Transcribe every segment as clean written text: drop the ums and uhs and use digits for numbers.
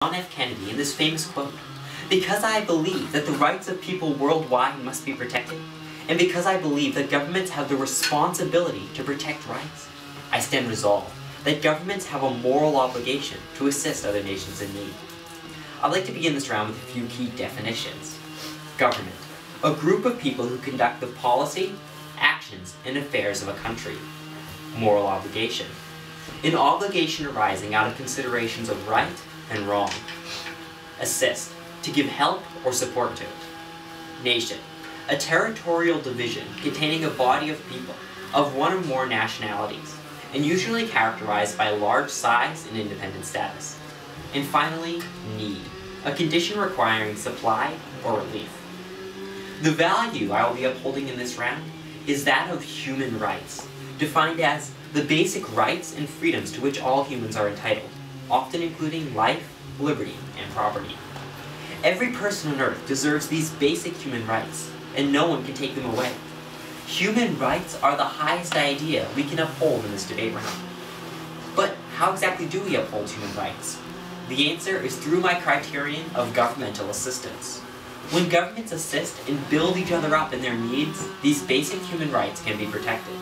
John F. Kennedy in this famous quote, "Because I believe that the rights of people worldwide must be protected, and because I believe that governments have the responsibility to protect rights, I stand resolved that governments have a moral obligation to assist other nations in need." I'd like to begin this round with a few key definitions. Government: a group of people who conduct the policy, actions, and affairs of a country. Moral obligation: an obligation arising out of considerations of right and wrong. Assist: to give help or support to. Nation: a territorial division containing a body of people of one or more nationalities, and usually characterized by large size and independent status. And finally, need: a condition requiring supply or relief. The value I will be upholding in this round is that of human rights, defined as the basic rights and freedoms to which all humans are entitled, often including life, liberty, and property. Every person on earth deserves these basic human rights, and no one can take them away. Human rights are the highest idea we can uphold in this debate round. But how exactly do we uphold human rights? The answer is through my criterion of governmental assistance. When governments assist and build each other up in their needs, these basic human rights can be protected.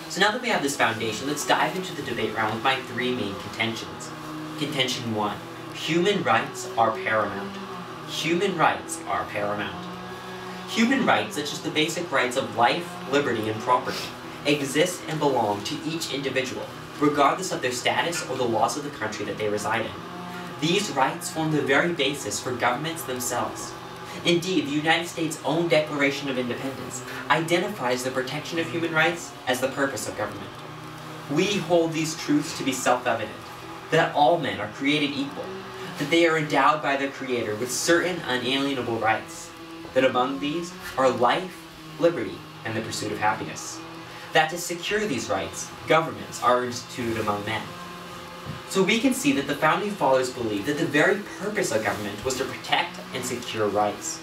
So now that we have this foundation, let's dive into the debate round with my three main contentions. Contention 1. Human rights are paramount. Human rights are paramount. Human rights, such as the basic rights of life, liberty, and property, exist and belong to each individual, regardless of their status or the laws of the country that they reside in. These rights form the very basis for governments themselves. Indeed, the United States' own Declaration of Independence identifies the protection of human rights as the purpose of government. We hold these truths to be self-evident, that all men are created equal, that they are endowed by their Creator with certain unalienable rights, that among these are life, liberty, and the pursuit of happiness, that to secure these rights, governments are instituted among men. So we can see that the Founding Fathers believed that the very purpose of government was to protect and secure rights.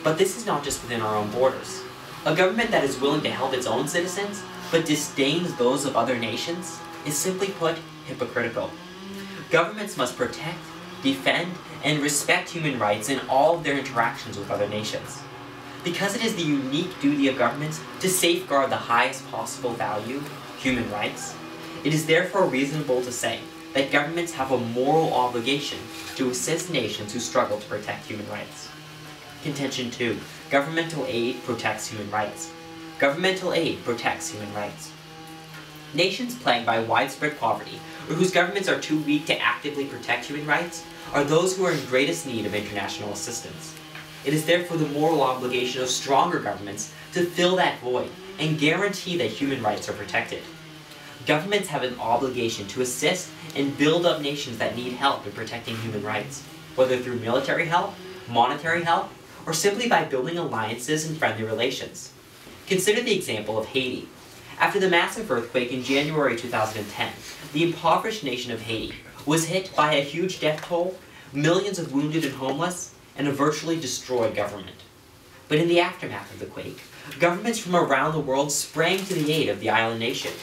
But this is not just within our own borders. A government that is willing to help its own citizens, but disdains those of other nations, is simply put, hypocritical. Governments must protect, defend, and respect human rights in all of their interactions with other nations. Because it is the unique duty of governments to safeguard the highest possible value, human rights, it is therefore reasonable to say that governments have a moral obligation to assist nations who struggle to protect human rights. Contention 2. Governmental aid protects human rights. Governmental aid protects human rights. Nations plagued by widespread poverty, or whose governments are too weak to actively protect human rights, are those who are in greatest need of international assistance. It is therefore the moral obligation of stronger governments to fill that void and guarantee that human rights are protected. Governments have an obligation to assist and build up nations that need help in protecting human rights, whether through military help, monetary help, or simply by building alliances and friendly relations. Consider the example of Haiti. After the massive earthquake in January 2010, the impoverished nation of Haiti was hit by a huge death toll, millions of wounded and homeless, and a virtually destroyed government. But in the aftermath of the quake, governments from around the world sprang to the aid of the island nation.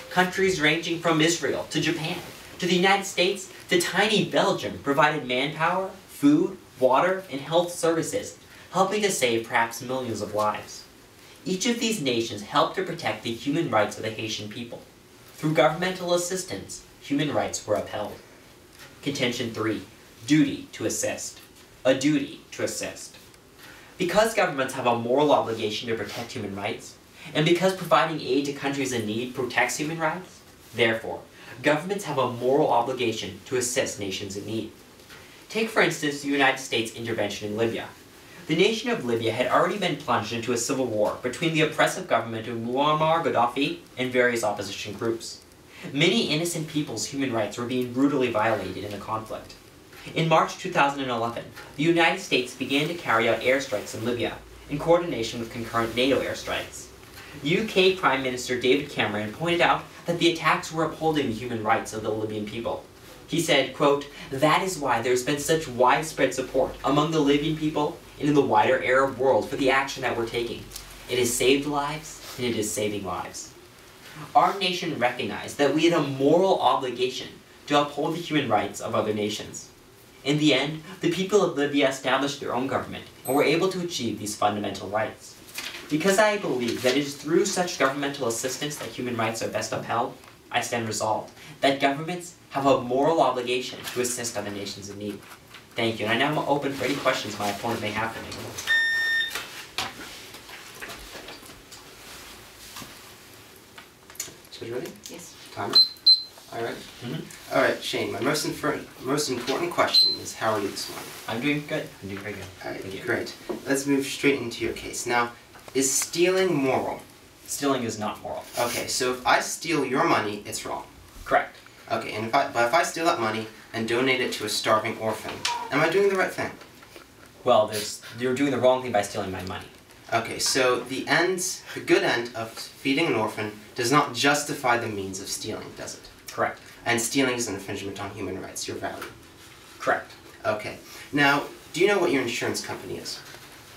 Countries ranging from Israel to Japan, to the United States, to tiny Belgium provided manpower, food, water, and health services, helping to save perhaps millions of lives. Each of these nations helped to protect the human rights of the Haitian people. Through governmental assistance, human rights were upheld. Contention 3. Duty to assist. A duty to assist. Because governments have a moral obligation to protect human rights, and because providing aid to countries in need protects human rights, therefore, governments have a moral obligation to assist nations in need. Take, for instance, the United States intervention in Libya. The nation of Libya had already been plunged into a civil war between the oppressive government of Muammar Gaddafi and various opposition groups. Many innocent people's human rights were being brutally violated in the conflict. In March 2011, the United States began to carry out airstrikes in Libya, in coordination with concurrent NATO airstrikes. UK Prime Minister David Cameron pointed out that the attacks were upholding the human rights of the Libyan people. He said, quote, "That is why there's been such widespread support among the Libyan people and in the wider Arab world for the action that we're taking. It has saved lives, and it is saving lives." Our nation recognized that we had a moral obligation to uphold the human rights of other nations. In the end, the people of Libya established their own government and were able to achieve these fundamental rights. Because I believe that it is through such governmental assistance that human rights are best upheld, I stand resolved that governments have a moral obligation to assist other nations in need. Thank you, and I now am open for any questions my opponent may have for me. So you ready? Yes. Timer. All right. Mm-hmm. All right, Shane. My most important question is, how are you this morning? I'm doing good. I'm doing very good. All right, Thank you. great. Let's move straight into your case. Now, is stealing moral? Stealing is not moral. Okay, so if I steal your money, it's wrong. Correct. Okay, and if I steal that money and donate it to a starving orphan, am I doing the right thing? Well, you're doing the wrong thing by stealing my money. Okay, so the good end of feeding an orphan does not justify the means of stealing, does it? Correct. And stealing is an infringement on human rights, your value. Correct. Okay. Now, do you know what your insurance company is?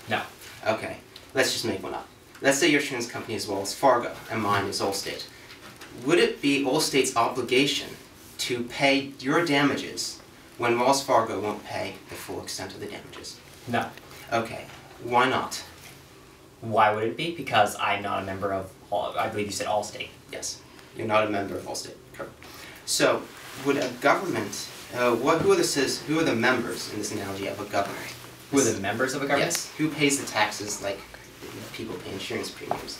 No. Okay, let's just make one up. Let's say your insurance company is Wells Fargo, and mine is Allstate. Would it be Allstate's obligation to pay your damages when Wells Fargo won't pay the full extent of the damages? No. Okay, why not? Why would it be? Because I'm not a member of, I believe you said Allstate. Yes, you're not a member of Allstate. Correct. So, would a government, who are the members in this analogy of a government? Who are the members of a government? Yes, who pays the taxes like people pay insurance premiums?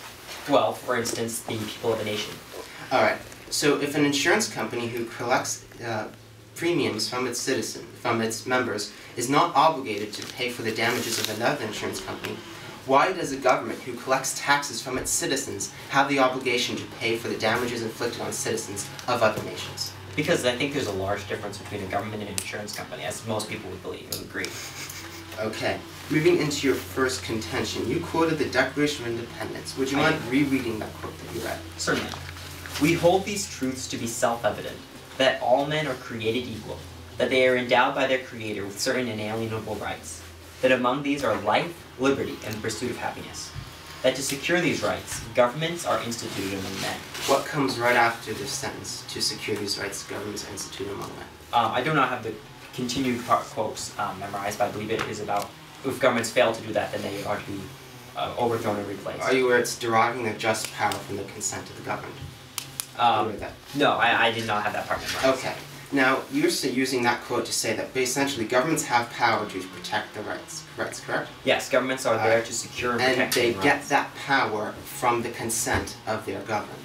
Well, for instance, the people of a nation. Alright, so if an insurance company who collects premiums from its members, is not obligated to pay for the damages of another insurance company, why does a government who collects taxes from its citizens have the obligation to pay for the damages inflicted on citizens of other nations? Because I think there's a large difference between a government and an insurance company, as most people would believe and agree. Okay, moving into your first contention, you quoted the Declaration of Independence. Would you mind rereading that quote that you read? Certainly. We hold these truths to be self-evident, that all men are created equal, that they are endowed by their Creator with certain inalienable rights, that among these are life, liberty, and the pursuit of happiness, that to secure these rights, governments are instituted among men. What comes right after this sentence? To secure these rights, governments are instituted among men. I do not have the continued quotes memorized, but I believe it is about if governments fail to do that, then they are to be overthrown and replaced. Are you where it's deriving their just power from the consent of the governed? No, I did not have that part memorized. Okay. Now, you're using that quote to say that essentially governments have power to protect the rights, correct? Yes, governments are there to secure and protect and they rights. get that power from the consent of their governed,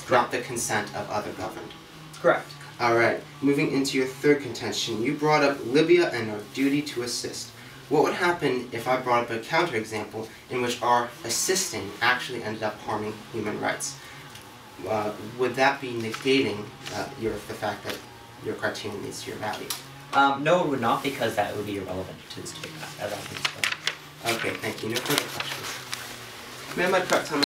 not the consent of other governed. Correct. Alright, moving into your third contention, you brought up Libya and our duty to assist. What would happen if I brought up a counterexample in which our assisting actually ended up harming human rights? Would that be negating the fact that your cartoon leads to your value? No, it would not, because that would be irrelevant to this debate, as I think so. Okay, thank you. No further questions. May I have my prep time?